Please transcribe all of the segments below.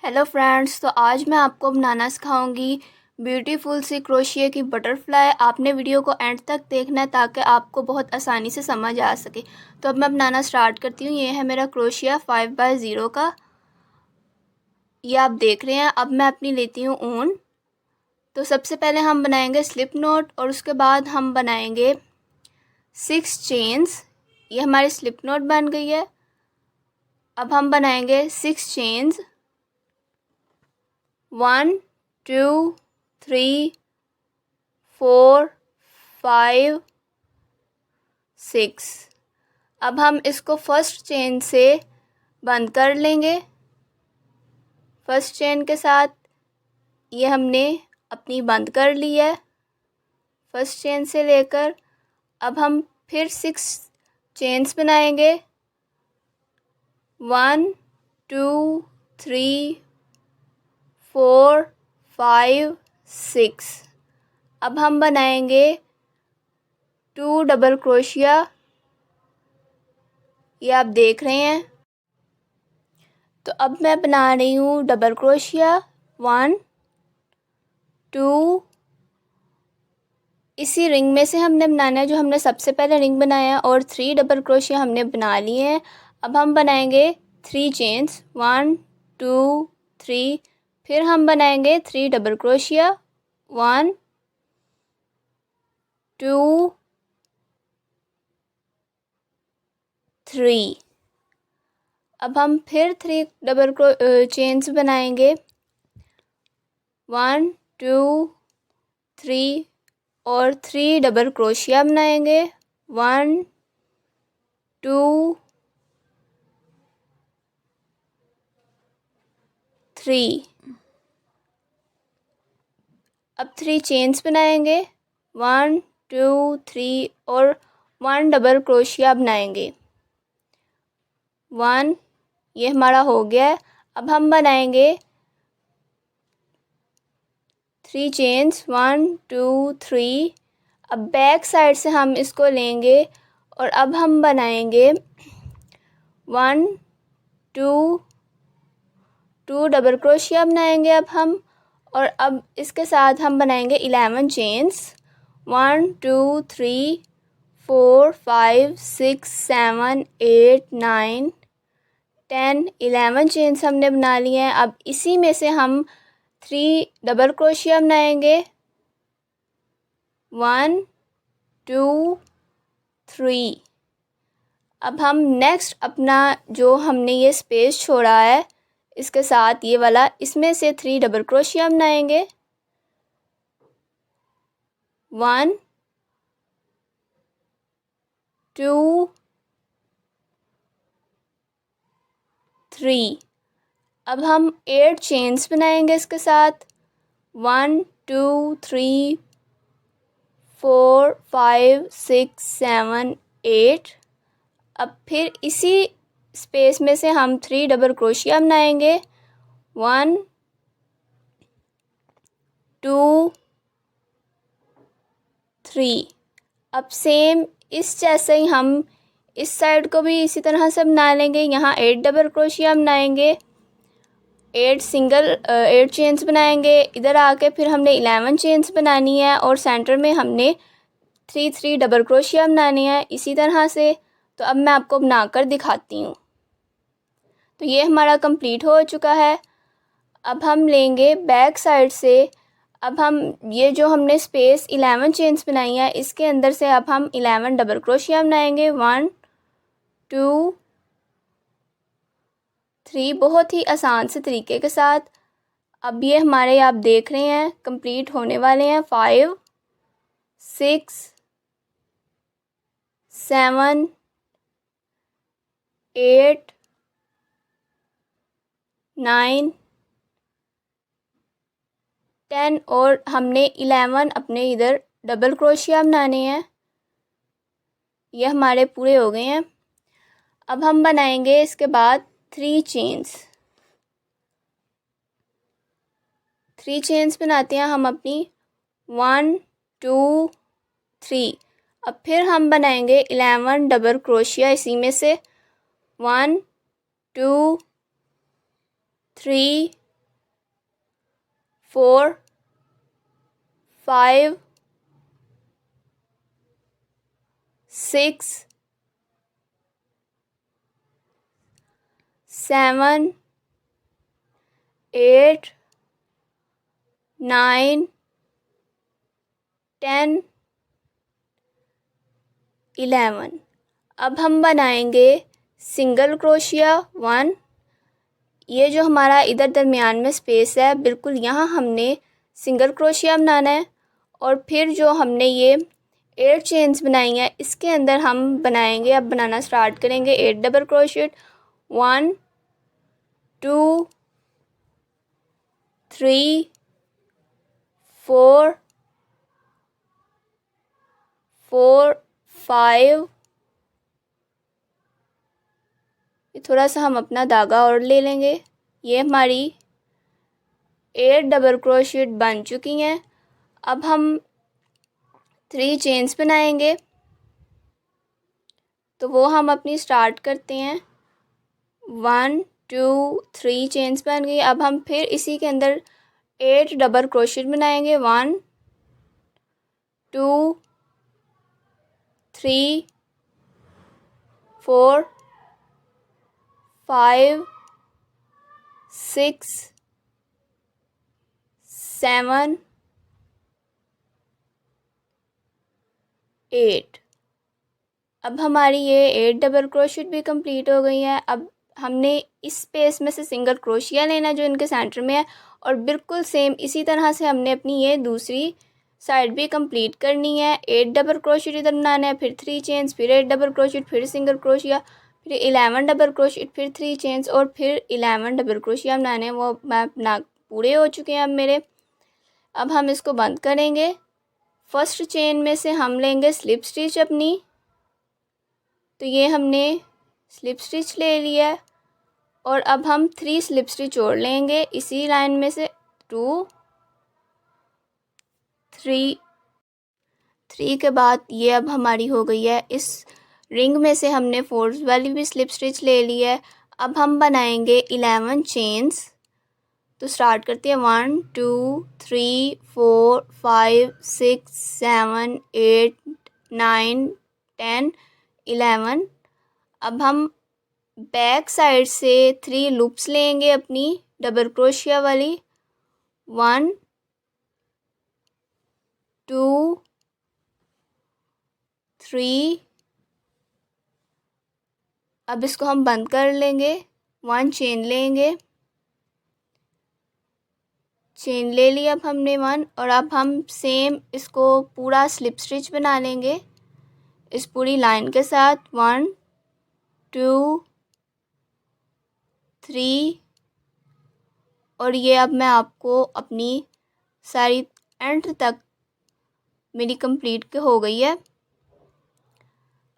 Hello friends, तो आज मैं आपको बनाना सिखाऊंगी ब्यूटीफुल सी क्रोशिया की बटरफ्लाई। आपने वीडियो को एंड तक देखना है ताकि आपको बहुत आसानी से समझ आ सके। तो अब मैं बनाना स्टार्ट करती हूँ। ये है मेरा क्रोशिया 5x0 का, ये आप देख रहे हैं। अब मैं अपनी लेती हूँ ऊन। तो सबसे पहले हम बनाएंगे स्लिप नॉट और उसके बाद हम बनाएंगे 6 चेन्स। ये हमारी स्लिप नॉट बन गई है। अब हम बनाएंगे 6 चेन्स, 1 2 3 4 5 6। अब हम इसको फर्स्ट चेन से बंद कर लेंगे। फर्स्ट चेन के साथ ये हमने अपनी बंद कर ली है फर्स्ट चेन से लेकर। अब हम फिर 6 चेन्स बनाएंगे, 1 2 3 4 5 6। अब हम बनाएंगे 2 डबल क्रोशिया, ये आप देख रहे हैं। तो अब मैं बना रही हूँ डबल क्रोशिया 1 2। इसी रिंग में से हमने बनाना है जो हमने सबसे पहले रिंग बनाया, और 3 डबल क्रोशिया हमने बना लिए हैं। अब हम बनाएंगे 3 चेन्स, 1 2 3। फिर हम बनाएंगे 3 डबल क्रोशिया, 1 2 3। अब हम फिर 3 डबल चेन्स बनाएंगे, 1 2 3, और 3 डबल क्रोशिया बनाएंगे, 1 2 3। अब 3 चेन्स बनाएंगे, 1 2 3, और 1 डबल क्रोशिया बनाएंगे, 1। ये हमारा हो गया है। अब हम बनाएंगे 3 चेन्स, 1 2 3। अब बैक साइड से हम इसको लेंगे और अब हम बनाएंगे 1 2 डबल क्रोशिया बनाएंगे अब हम। और अब इसके साथ हम बनाएंगे 11 चेन्स, 1 2 3 4 5 6 7 8 9 10 11 चेन्स हमने बना लिए हैं। अब इसी में से हम 3 डबल क्रोशिया बनाएंगे, 1 2 3। अब हम नेक्स्ट अपना जो हमने ये स्पेस छोड़ा है इसके साथ ये वाला, इसमें से 3 डबल क्रोशिया बनाएंगे, 1 2 3। अब हम 8 चेन्स बनाएंगे इसके साथ, 1 2 3 4 5 6 7 8। अब फिर इसी स्पेस में से हम 3 डबल क्रोशिया बनाएंगे, 1 2 3। अब सेम इस जैसे ही हम इस साइड को भी इसी तरह से बना लेंगे। यहाँ 8 डबल क्रोशिया बनाएंगे, 8 चेन्स बनाएंगे। इधर आके फिर हमने 11 चेन्स बनानी है और सेंटर में हमने 3 डबल क्रोशिया बनानी है इसी तरह से। तो अब मैं आपको बनाकर दिखाती हूँ। तो ये हमारा कंप्लीट हो चुका है। अब हम लेंगे बैक साइड से। अब हम ये जो हमने स्पेस 11 चेन्स बनाई है इसके अंदर से अब हम 11 डबल क्रोशिया बनाएंगे, 1 2 3, बहुत ही आसान से तरीके के साथ। अब ये हमारे आप देख रहे हैं कंप्लीट होने वाले हैं। 5 6 7 8 9 10, और हमने 11 अपने इधर डबल क्रोशिया बनाने हैं। ये हमारे पूरे हो गए हैं। अब हम बनाएंगे इसके बाद 3 चेन्स। 3 चेन्स बनाते हैं हम अपनी, 1 2 3। अब फिर हम बनाएंगे 11 डबल क्रोशिया इसी में से, 1 2 3 4 5 6 7 8 9 10 11। अब हम बनाएंगे सिंगल क्रोशिया 1। ये जो हमारा इधर दरमियान में स्पेस है, बिल्कुल यहाँ हमने सिंगल क्रोशिया बनाना है। और फिर जो हमने ये 8 चेन्स बनाई हैं, इसके अंदर हम बनाएंगे, अब बनाना स्टार्ट करेंगे 8 डबल क्रोशिया। 1 2 3 4 4 5। थोड़ा सा हम अपना धागा और ले लेंगे। ये हमारी 8 डबल क्रोशिया बन चुकी हैं। अब हम 3 चेन्स बनाएंगे, तो वो हम अपनी स्टार्ट करते हैं। 1 2 3 चेन्स बन गई। अब हम फिर इसी के अंदर 8 डबल क्रोशिया बनाएंगे। 1 2 3 4 5 6 7 8। अब हमारी ये 8 डबल क्रोशिया भी कंप्लीट हो गई है। अब हमने इस स्पेस में से सिंगल क्रोशिया लेना जो इनके सेंटर में है, और बिल्कुल सेम इसी तरह से हमने अपनी ये दूसरी साइड भी कंप्लीट करनी है। 8 डबल क्रोशिया इधर बनाना है, फिर 3 चेन्स, फिर 8 डबल क्रोशिया, फिर सिंगल क्रोशिया, फिर 11 डबल क्रोशिया, फिर 3 चेन्स और फिर 11 डबल क्रोशिया बनाने हैं। वो मैं बना पूरे हो चुके हैं अब मेरे। अब हम इसको बंद करेंगे। फर्स्ट चेन में से हम लेंगे स्लिप स्टिच अपनी, तो ये हमने स्लिप स्टिच ले लिया है। और अब हम 3 स्लिप स्टिच और लेंगे इसी लाइन में से। 2 3 3 के बाद ये अब हमारी हो गई है। इस रिंग में से हमने 4 वाली भी स्लिप स्टिच ले ली है। अब हम बनाएंगे 11 चेन्स। तो स्टार्ट करते हैं। 1 2 3 4 5 6 7 8 9 10 11। अब हम बैक साइड से 3 लूप्स लेंगे अपनी डबल क्रोशिया वाली। 1 2 3। अब इसको हम बंद कर लेंगे। 1 चेन लेंगे, चेन ले लिया अब हमने 1। और अब हम सेम इसको पूरा स्लिप स्टिच बना लेंगे इस पूरी लाइन के साथ। 1 2 3। और ये अब मैं आपको अपनी सारी एंड तक मेरी कंप्लीट हो गई है।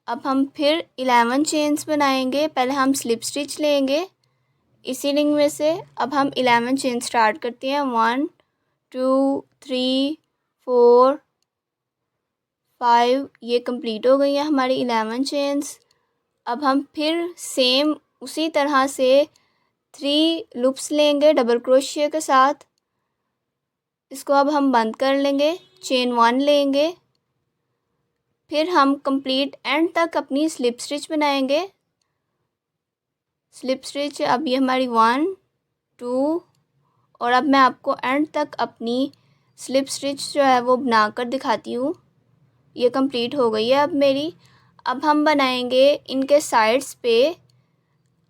अब हम फिर 11 चेन्स बनाएंगे। पहले हम स्लिप स्टिच लेंगे इसी रिंग में से। अब हम 11 चेन स्टार्ट करते हैं। 1 2 3 4 5। ये कंप्लीट हो गई है हमारी 11 चेन्स। अब हम फिर सेम उसी तरह से 3 लूप्स लेंगे डबल क्रोशिया के साथ। इसको अब हम बंद कर लेंगे। चेन 1 लेंगे, फिर हम कंप्लीट एंड तक अपनी स्लिप स्टिच बनाएंगे। स्लिप स्टिच अब ये हमारी 1 2। और अब मैं आपको एंड तक अपनी स्लिप स्टिच जो है वो बनाकर दिखाती हूँ। ये कंप्लीट हो गई है अब मेरी। अब हम बनाएंगे इनके साइड्स पे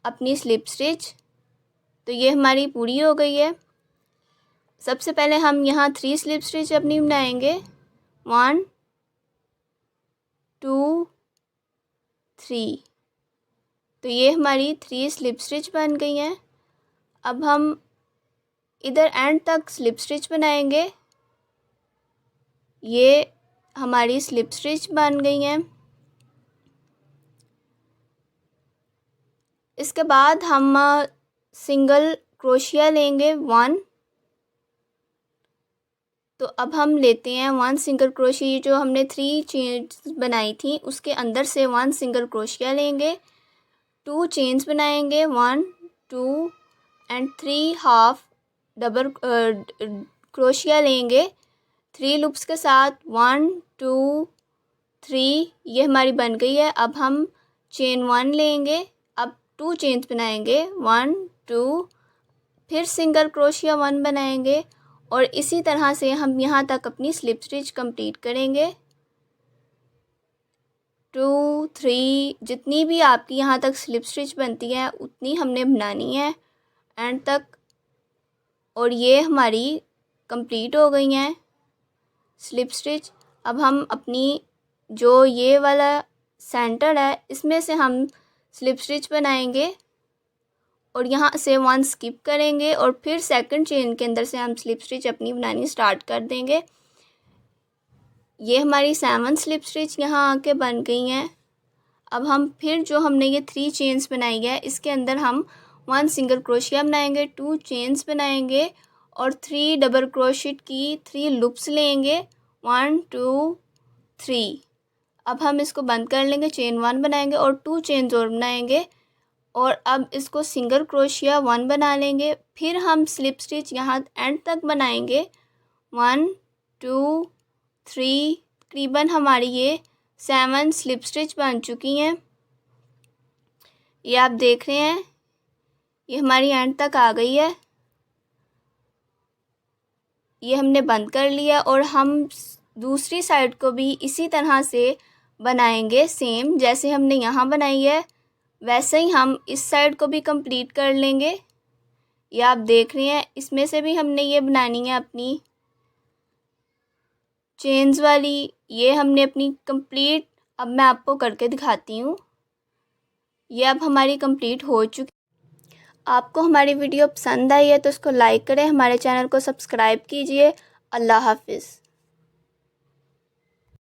अपनी स्लिप स्टिच। तो ये हमारी पूरी हो गई है। सबसे पहले हम यहाँ 3 स्लिप स्टिच अपनी बनाएंगे। 1 2 3। तो ये हमारी 3 स्लिप स्टिच बन गई हैं। अब हम इधर एंड तक स्लिप स्टिच बनाएंगे। ये हमारी स्लिप स्टिच बन गई हैं। इसके बाद हम सिंगल क्रोशिया लेंगे 1। तो अब हम लेते हैं 1 सिंगल क्रोशिया। जो हमने 3 चेन्स बनाई थी उसके अंदर से 1 सिंगल क्रोशिया लेंगे। 2 चेन्स बनाएंगे। 1 2 एंड 3 हाफ डबल क्रोशिया लेंगे 3 लूप्स के साथ 1 2 3, ये हमारी बन गई है। अब हम चेन 1 लेंगे, अब 2 चेन्स बनाएंगे 1 2, फिर सिंगल क्रोशिया 1 बनाएंगे और इसी तरह से हम यहाँ तक अपनी स्लिप स्टिच कंप्लीट करेंगे। 2 3, जितनी भी आपकी यहाँ तक स्लिप स्टिच बनती है उतनी हमने बनानी है एंड तक। और ये हमारी कंप्लीट हो गई हैं स्लिप स्टिच। अब हम अपनी जो ये वाला सेंटर है इसमें से हम स्लिप स्टिच बनाएंगे और यहाँ से 1 स्किप करेंगे और फिर सेकंड चेन के अंदर से हम स्लिप स्टिच अपनी बनानी स्टार्ट कर देंगे। ये हमारी 7 स्लिप स्टिच यहाँ आके बन गई हैं। अब हम फिर जो हमने ये 3 चेन्स बनाई है इसके अंदर हम 1 सिंगल क्रोशिया बनाएंगे, 2 चेन्स बनाएंगे और 3 डबल क्रोशिट की 3 लूप्स लेंगे 1 2 3। अब हम इसको बंद कर लेंगे, चेन 1 बनाएंगे और 2 चेन्स और बनाएंगे और अब इसको सिंगल क्रोशिया 1 बना लेंगे। फिर हम स्लिप स्टिच यहाँ एंड तक बनाएंगे 1 2 3। तकरीबन हमारी ये 7 स्लिप स्टिच बन चुकी हैं। ये आप देख रहे हैं, ये हमारी एंड तक आ गई है। ये हमने बंद कर लिया और हम दूसरी साइड को भी इसी तरह से बनाएंगे, सेम जैसे हमने यहाँ बनाई है वैसे ही हम इस साइड को भी कंप्लीट कर लेंगे। ये आप देख रहे हैं, इसमें से भी हमने ये बनानी है अपनी चेन्स वाली। ये हमने अपनी कंप्लीट, अब मैं आपको करके दिखाती हूँ। ये अब हमारी कंप्लीट हो चुकी। आपको हमारी वीडियो पसंद आई है तो इसको लाइक करें, हमारे चैनल को सब्सक्राइब कीजिए। अल्लाह हाफिज़।